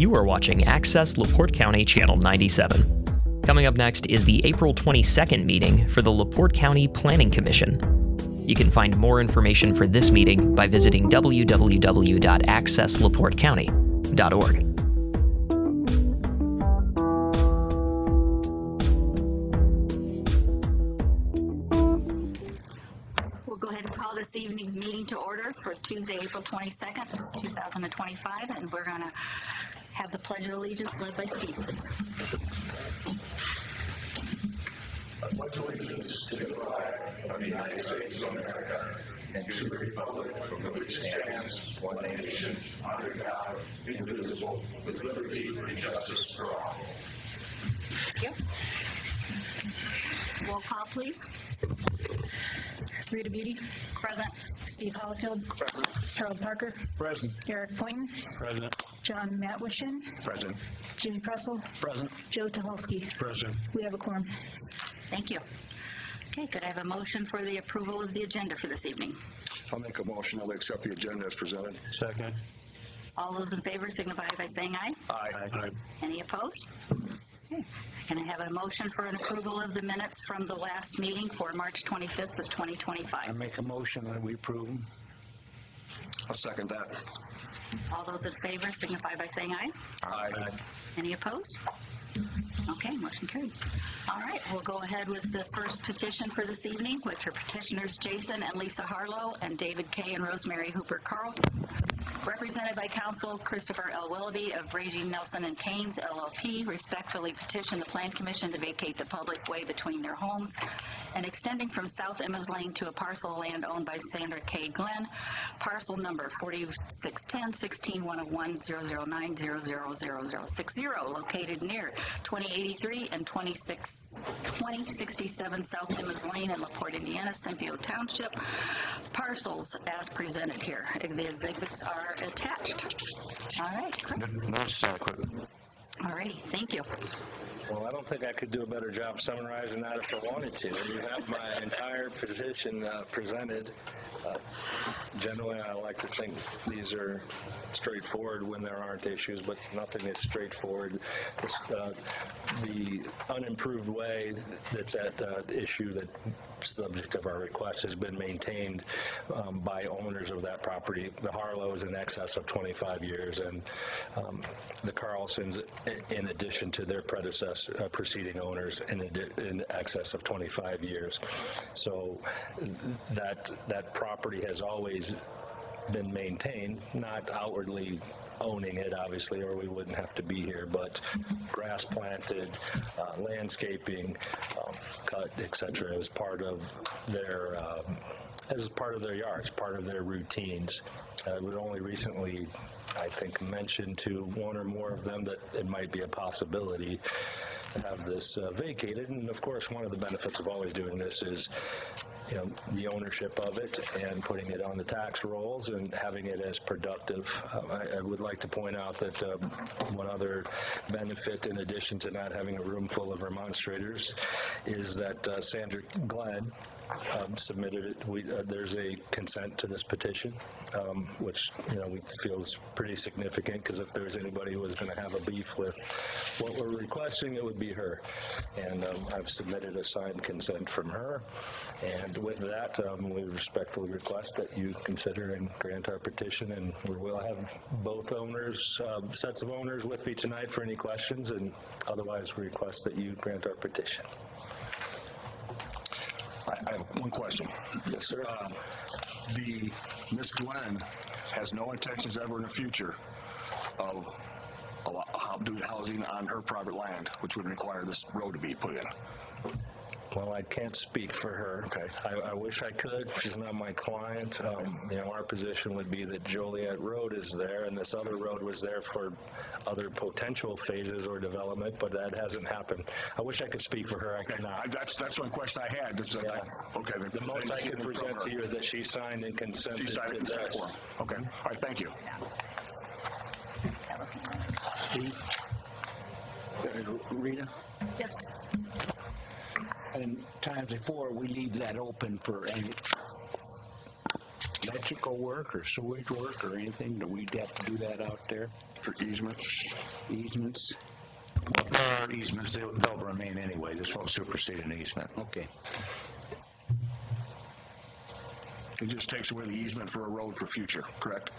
You are watching Access LaPorte County Channel 97. Coming up next is the April 22nd meeting for the LaPorte County Planning Commission. You can find more information for this meeting by visiting www.accesslaportecounty.org. We'll go ahead and call this evening's meeting to order for Tuesday, April 22nd, 2025, and we're going to have the Pledge of Allegiance led by Steve, please. I pledge allegiance to the flag of the United States of America and to the republic for which it stands, one nation, under God, indivisible, with liberty and justice for all. Thank you. Roll call, please. Rita Beatty. Present. Steve Hollifield. Present. Harold Parker. Present. Eric Poynton. Present. John Matwishin. Present. Jimmy Pressel. Present. Joe Tuholsky. Present. We have a quorum. Thank you. Okay, could I have a motion for the approval of the agenda for this evening? I'll make a motion that we accept the agenda as presented. Second. All those in favor signify by saying aye. Aye. Any opposed? Okay. Can I have a motion for an approval of the minutes from the last meeting for March 25th of 2025? I make a motion that we approve them. I'll second that. All those in favor signify by saying aye. Aye. Any opposed? Okay, motion carried. All right, we'll go ahead with the first petition for this evening, which are petitioners Jason and Lisa Harlow and David K. and Rosemary Hooper Carlson, represented by counsel Christopher L. Willoughby of Brady, Nelson and Keynes, LLP, respectfully petition the Plan Commission to vacate the public way between their homes and extending from South Emma's Lane to a parcel of land owned by Sandra K. Glenn, parcel number 4610-1611-009-000060, located near 2083 and 2067 South Emma's Lane in LaPorte, Indiana, Cynthia Township, parcels as presented here. The exhibits are attached. All right, Chris. All righty, thank you. Well, I don't think I could do a better job summarizing that if I wanted to. You have my entire position presented. Generally, I like to think these are straightforward when there aren't issues, but nothing is straightforward. The unimproved way that's at issue, that subject of our request, has been maintained by owners of that property. The Harlows in excess of 25 years, and the Carlsons in addition to their preceding owners in excess of 25 years. So that property has always been maintained, not outwardly owning it, obviously, or we wouldn't have to be here, but grass planted, landscaping, cut, etc., as part of their yards, part of their routines. We only recently, I think, mentioned to one or more of them that it might be a possibility to have this vacated. And of course, one of the benefits of always doing this is, the ownership of it and putting it on the tax rolls and having it as productive. I would like to point out that one other benefit, in addition to not having a room full of remonstrators, is that Sandra Glenn submitted it. There's a consent to this petition, which we feel is pretty significant, because if there's anybody who was going to have a beef with what we're requesting, it would be her. And I've submitted a signed consent from her. And with that, we respectfully request that you consider and grant our petition. And we will have both owners, sets of owners, with me tonight for any questions. And otherwise, we request that you grant our petition. I have one question. Yes, sir. The Miss Glenn has no intentions ever in the future of doing housing on her private land, which would require this road to be put in. Well, I can't speak for her. Okay. I wish I could. She's not my client. Our position would be that Joliet Road is there, and this other road was there for other potential phases or development, but that hasn't happened. I wish I could speak for her. I cannot. That's the only question I had. Okay. The most I can present to you is that she signed and consented. She signed and consented for him. Okay. All right. Thank you. Rita? Yes. And times before, we leave that open for any electrical work or sewage work or anything? Do we have to do that out there? For easements? Easements? For our easements, they'll remain anyway. This won't supersede an easement. Okay. It just takes away the easement for a road for future, correct?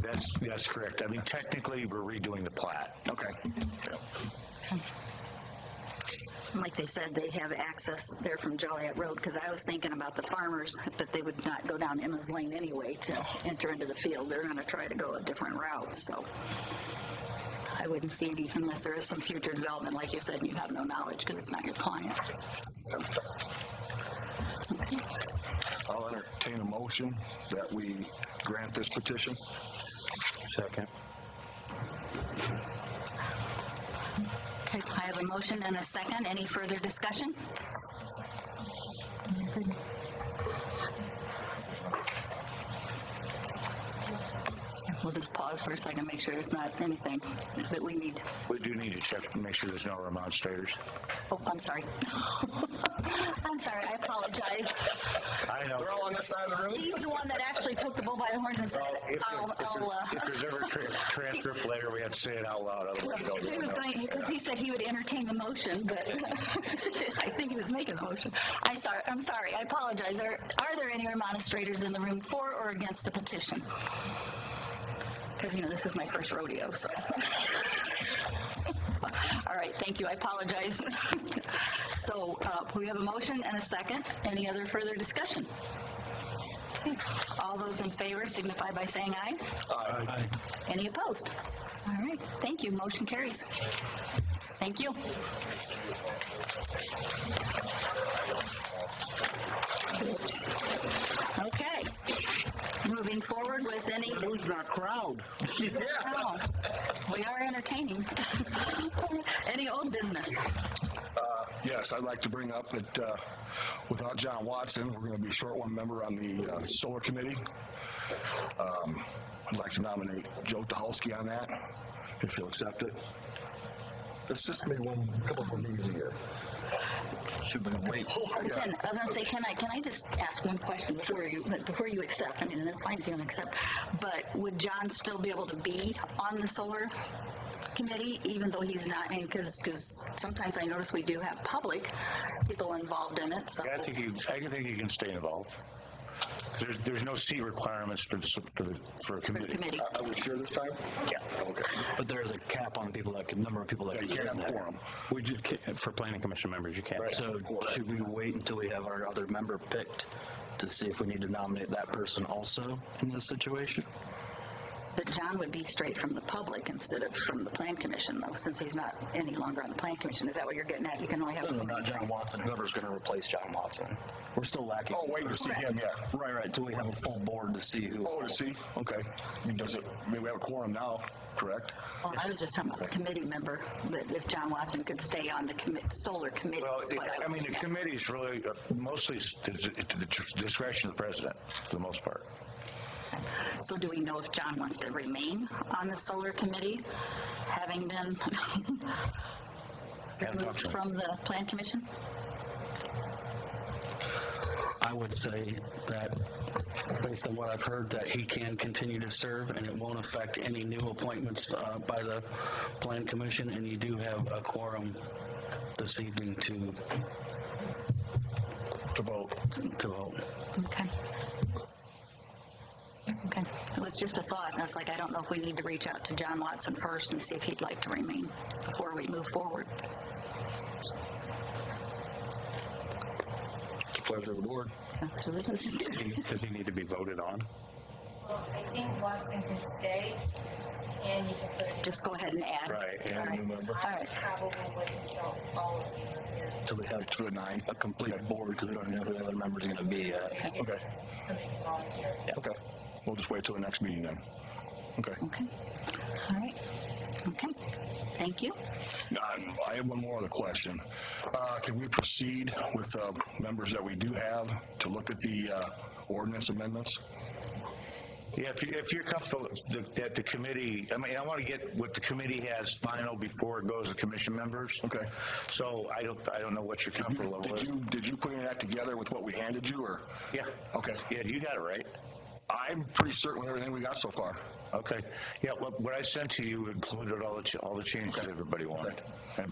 That's correct. I mean, technically, we're redoing the plat. Okay. Like they said, they have access there from Joliet Road, because I was thinking about the farmers, that they would not go down Emma's Lane anyway to enter into the field. They're going to try to go a different route, so I wouldn't see any unless there is some future development, like you said, and you have no knowledge because it's not your client. So, okay. I'll entertain a motion that we grant this petition. Second. Okay, I have a motion and a second. Any further discussion? We'll just pause for a second, make sure it's not anything that we need. We do need to check to make sure there's no remonstrators. Oh, I'm sorry. I'm sorry, I apologize. I know. We're all on this side of the room? Steve's the one that actually took the bull by the horns and said, If there's ever a transcript later, we have to say it out loud. Otherwise, we don't He was going, because he said he would entertain the motion, but I think he was making the motion. I'm sorry, I apologize. Are there any remonstrators in the room for or against the petition? Because, this is my first rodeo, so. All right, thank you. I apologize. So we have a motion and a second. Any other further discussion? Okay. All those in favor signify by saying aye. Aye. Any opposed? All right, thank you. Motion carries. Thank you. Oops. Okay. Moving forward with any... Who's that crowd? Oh, we are entertaining. Any old business? Yes, I'd like to bring up that without John Watson, we're going to be short one member on the solar committee. I'd like to nominate Joe Tucholsky on that, if you'll accept it. It's just going to be a couple more meetings a year. Should we wait? I was gonna say, can I just ask one question before you accept? I mean, and it's fine if you don't accept, but would John still be able to be on the solar committee, even though he's not? I mean, because sometimes I notice we do have public people involved in it. So I think you can stay involved. There's no seat requirements for a committee. Are we sure this time? Yeah. Okay. But there is a cap on people number of people that You can't have a quorum. We just can't, for planning commission members, you can't. Right. So should we wait until we have our other member picked to see if we need to nominate that person also in this situation? But John would be straight from the public instead of from the plan commission, though, since he's not any longer on the plan commission. Is that what you're getting at? You can only have No, not John Watson. Whoever's going to replace John Watson. We're still lacking. Oh, waiting to see him, yeah. Right. Till we have a full board to see who. Oh, to see? Okay. I mean, we have a quorum now, correct? Well, I was just talking about the committee member, that if John Watson could stay on the solar committee. Well, is what I mean, the committee is really mostly to the discretion of the president, for the most part. So do we know if John wants to remain on the solar committee, having been removed from the plan commission? I would say that, based on what I've heard, that he can continue to serve and it won't affect any new appointments by the plan commission, and you do have a quorum this evening to vote. Okay. Okay. It was just a thought, and I was like, I don't know if we need to reach out to John Watson first and see if he'd like to remain before we move forward. It's a pleasure of the board. That's what it is. Does he need to be voted on? Well, I think Watson can stay, and you can put it. Just go ahead and add. Right, And All a right. new member. All right. Probably wait until all of you are here. till we have To the 9. a complete board, because we don't know who the other members are going to be yet. Okay. Somebody can volunteer. Okay. We'll just wait till the next meeting then. Okay. Okay. All right. Okay. Thank you. I have one more other question. Can we proceed with members that we do have to look at the ordinance amendments? Yeah, if you're comfortable that the committee, I mean, I want to get what the committee has final before it goes to commission members. Okay. So I don't know what you're comfortable with. Did you put any of that together with what we handed you, or? Yeah. Okay. Yeah, you got it right. I'm pretty certain with everything we got so far. Okay. Yeah, what I sent to you included all the changes that everybody wanted.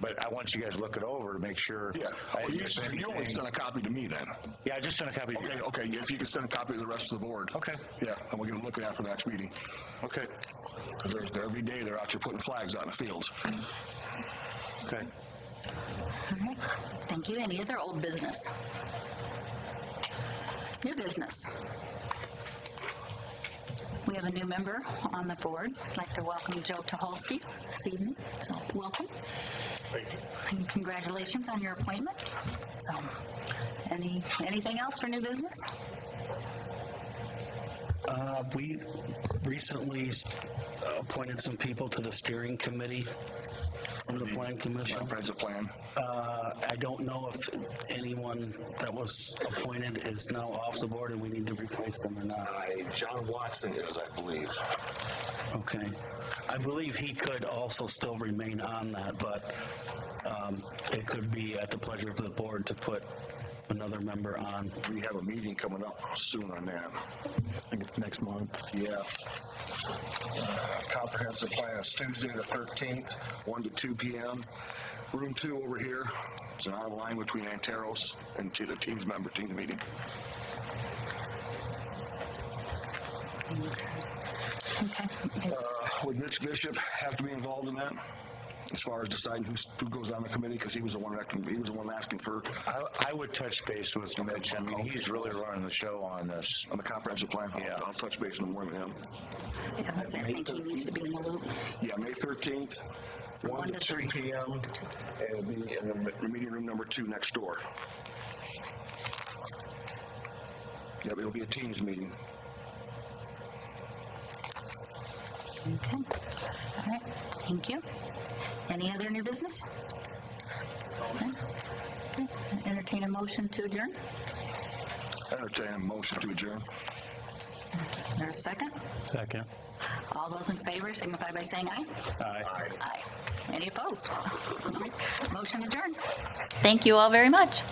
But I want you guys to look it over to make sure. Yeah. I Well, didn't you miss only anything. sent a copy to me then. Yeah, I just sent a copy to you. Okay. If you could send a copy to the rest of the board. Okay. Yeah, and we'll get them looking at for the next meeting. Okay. 'Cause every day they're out here putting flags out in the fields. Okay. All right, thank you. Any other old business? New business? We have a new member on the board. I'd like to welcome Joe Tucholsky this evening, so welcome. Thank you. And congratulations on your appointment. So, anything else for new business? We recently appointed some people to the steering committee from the Plan Commission. Comprehensive plan. I don't know if anyone that was appointed is now off the board and we need to replace them or not. John Watson is, I believe. Okay. I believe he could also still remain on that, but it could be at the pleasure of the board to put another member on. We have a meeting coming up soon on that. I think it's next month. Yeah. Comprehensive plan is Tuesday the 13th, 1 to 2 p.m. Room 2 over here. It's an online between Anteros and to the teams meeting. Okay. Would Mitch Bishop have to be involved in that? As far as deciding who goes on the committee, because he was the one asking for I would touch base with Mitch. I mean, he's really running the show on this. on the comprehensive plan. Yeah. I'll touch base in the morning with him. I think he needs to be in the loop. Yeah, May 13th, 1 to 2 p.m. And it'll be in the meeting room number 2 next door. Yep, it'll be a Teams meeting. Okay. All right. Thank you. Any other new business? Okay. Okay. Entertain a motion to adjourn. Entertain a motion to adjourn. Is there a second? Second. All those in favor signify by saying aye. Aye. Aye. Any opposed? Motion adjourned. Thank you all very much.